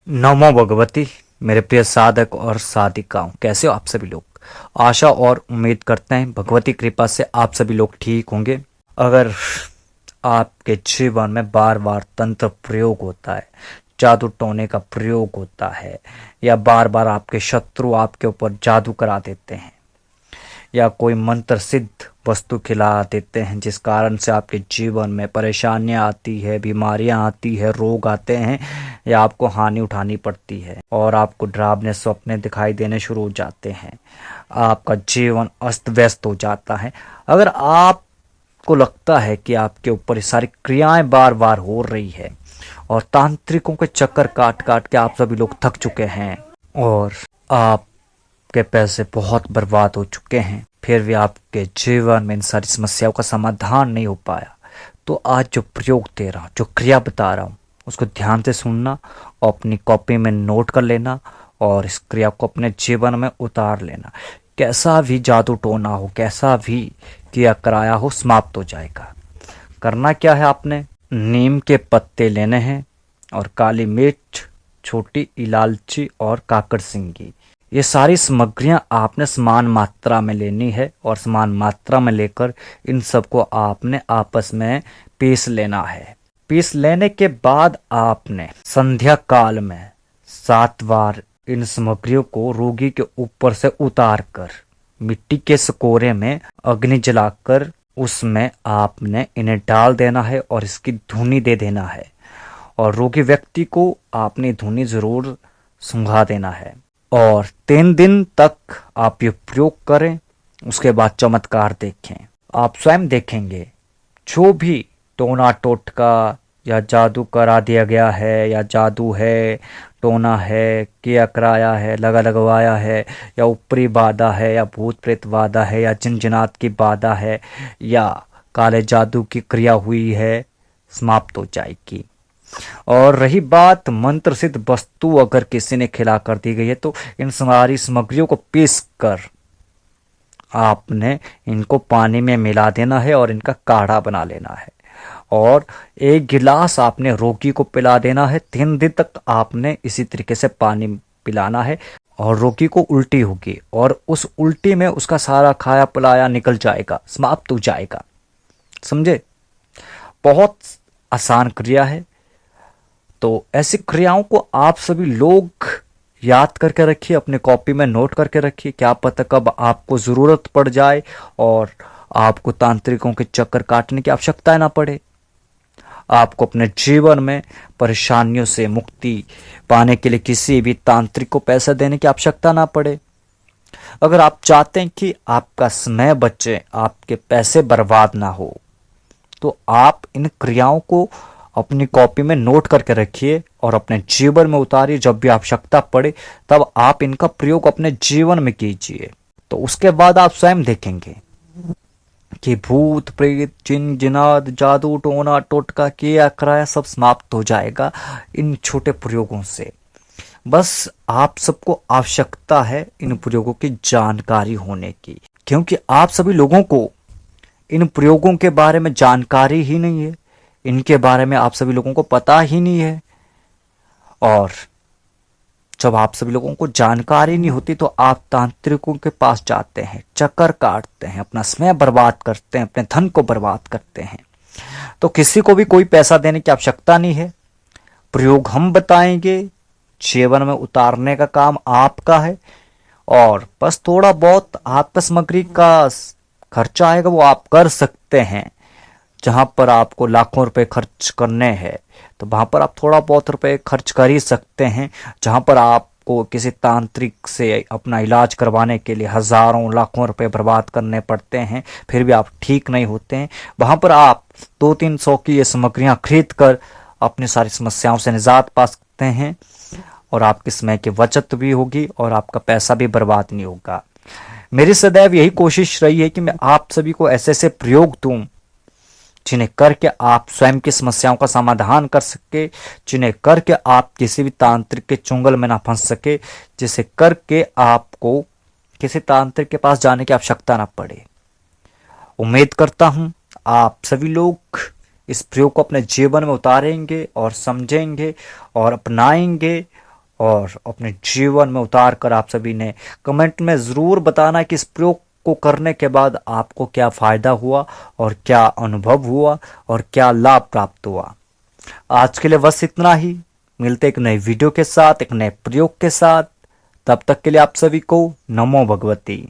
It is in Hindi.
नमो भगवती। मेरे प्रिय साधक और साधिकाओं, कैसे हो आप सभी लोग। आशा और उम्मीद करते हैं भगवती कृपा से आप सभी लोग ठीक होंगे। अगर आपके जीवन में बार बार तंत्र प्रयोग होता है, जादू टोने का प्रयोग होता है, या बार बार आपके शत्रु आपके ऊपर जादू करा देते हैं, या कोई मंत्र सिद्ध वस्तु खिला देते हैं जिस कारण से आपके जीवन में परेशानियां आती है, बीमारियां आती है, रोग आते हैं, या आपको हानि उठानी पड़ती है और आपको डरावने सपने दिखाई देने शुरू हो जाते हैं, आपका जीवन अस्त व्यस्त हो जाता है। अगर आपको लगता है कि आपके ऊपर ये सारी क्रियाएं बार बार हो रही है और तांत्रिकों के चक्कर काट काट के आप सभी लोग थक चुके हैं और आप के पैसे बहुत बर्बाद हो चुके हैं, फिर भी आपके जीवन में इन सारी समस्याओं का समाधान नहीं हो पाया, तो आज जो प्रयोग दे रहा हूँ, जो क्रिया बता रहा हूँ, उसको ध्यान से सुनना और अपनी कॉपी में नोट कर लेना और इस क्रिया को अपने जीवन में उतार लेना। कैसा भी जादू टोना हो, कैसा भी किया कराया हो, समाप्त हो जाएगा। करना क्या है, आपने नीम के पत्ते लेने हैं और काली मिर्च, छोटी इलायची और काकड़ सिंगी, ये सारी सामग्रियां आपने समान मात्रा में लेनी है और समान मात्रा में लेकर इन सबको आपने आपस में पीस लेना है। पीस लेने के बाद आपने संध्या काल में 7 बार इन सामग्रियों को रोगी के ऊपर से उतार कर मिट्टी के सकोरे में अग्नि जलाकर उसमें आपने इन्हें डाल देना है और इसकी धुनी दे देना है और रोगी व्यक्ति को आपने धुनी जरूर सुंघा देना है और 3 दिन तक आप ये प्रयोग करें। उसके बाद चमत्कार देखें, आप स्वयं देखेंगे। जो भी टोना टोटका या जादू करा दिया गया है, या जादू है, टोना है, किया कराया है, लगा लगवाया है, या ऊपरी बाधा है, या भूत प्रेत बाधा है, या जिन जिनात की बाधा है, या काले जादू की क्रिया हुई है, समाप्त हो जाएगी। और रही बात मंत्र सिद्ध वस्तु अगर किसी ने खिला कर दी गई है, तो इन सारी सामग्रियों को पीस कर आपने इनको पानी में मिला देना है और इनका काढ़ा बना लेना है और 1 गिलास आपने रोगी को पिला देना है। 3 दिन तक आपने इसी तरीके से पानी पिलाना है और रोगी को उल्टी होगी और उस उल्टी में उसका सारा खाया पिलाया निकल जाएगा, समाप्त हो जाएगा। समझे? बहुत आसान क्रिया है। तो ऐसी क्रियाओं को आप सभी लोग याद करके रखिए, अपने कॉपी में नोट करके रखिए। क्या पता कब आपको जरूरत पड़ जाए और आपको तांत्रिकों के चक्कर काटने की आवश्यकता ना पड़े, आपको अपने जीवन में परेशानियों से मुक्ति पाने के लिए किसी भी तांत्रिक को पैसा देने की आवश्यकता ना पड़े। अगर आप चाहते हैं कि आपका समय बचे, आपके पैसे बर्बाद ना हो, तो आप इन क्रियाओं को अपनी कॉपी में नोट करके रखिए और अपने जीवन में उतारिए। जब भी आवश्यकता पड़े तब आप इनका प्रयोग अपने जीवन में कीजिए। तो उसके बाद आप स्वयं देखेंगे कि भूत प्रेत, जिन जिनात, जादू टोना टोटका किया कराया सब समाप्त हो जाएगा इन छोटे प्रयोगों से। बस आप सबको आवश्यकता है इन प्रयोगों की जानकारी होने की, क्योंकि आप सभी लोगों को इन प्रयोगों के बारे में जानकारी ही नहीं है, इनके बारे में आप सभी लोगों को पता ही नहीं है। और जब आप सभी लोगों को जानकारी नहीं होती तो आप तांत्रिकों के पास जाते हैं, चक्कर काटते हैं, अपना समय बर्बाद करते हैं, अपने धन को बर्बाद करते हैं। तो किसी को भी कोई पैसा देने की आवश्यकता नहीं है। प्रयोग हम बताएंगे, जीवन में उतारने का काम आपका है और बस थोड़ा बहुत हाथ सामग्री का खर्चा आएगा वो आप कर सकते हैं। जहां पर आपको लाखों रुपए खर्च करने हैं तो वहां पर आप थोड़ा बहुत रुपए खर्च कर ही सकते हैं। जहां पर आपको किसी तांत्रिक से अपना इलाज करवाने के लिए हजारों लाखों रुपए बर्बाद करने पड़ते हैं, फिर भी आप ठीक नहीं होते हैं, वहां पर आप 200-300 की ये सामग्रियां खरीद कर अपनी सारी समस्याओं से निजात पा सकते हैं और आपके समय की बचत भी होगी और आपका पैसा भी बर्बाद नहीं होगा। मेरी सदैव यही कोशिश रही है कि मैं आप सभी को ऐसे ऐसे प्रयोग दूं जिन्हें करके आप स्वयं की समस्याओं का समाधान कर सके, जिन्हें करके आप किसी भी तांत्रिक के चुंगल में ना फंस सके, जिसे करके आपको किसी तांत्रिक के पास जाने की आवश्यकता ना पड़े। उम्मीद करता हूं आप सभी लोग इस प्रयोग को अपने जीवन में उतारेंगे और समझेंगे और अपनाएंगे और अपने जीवन में उतार कर आप सभी ने कमेंट में ज़रूर बताना कि इस प्रयोग को करने के बाद आपको क्या फ़ायदा हुआ और क्या अनुभव हुआ और क्या लाभ प्राप्त हुआ। आज के लिए बस इतना ही। मिलते एक नए वीडियो के साथ, एक नए प्रयोग के साथ। तब तक के लिए आप सभी को नमो भगवती।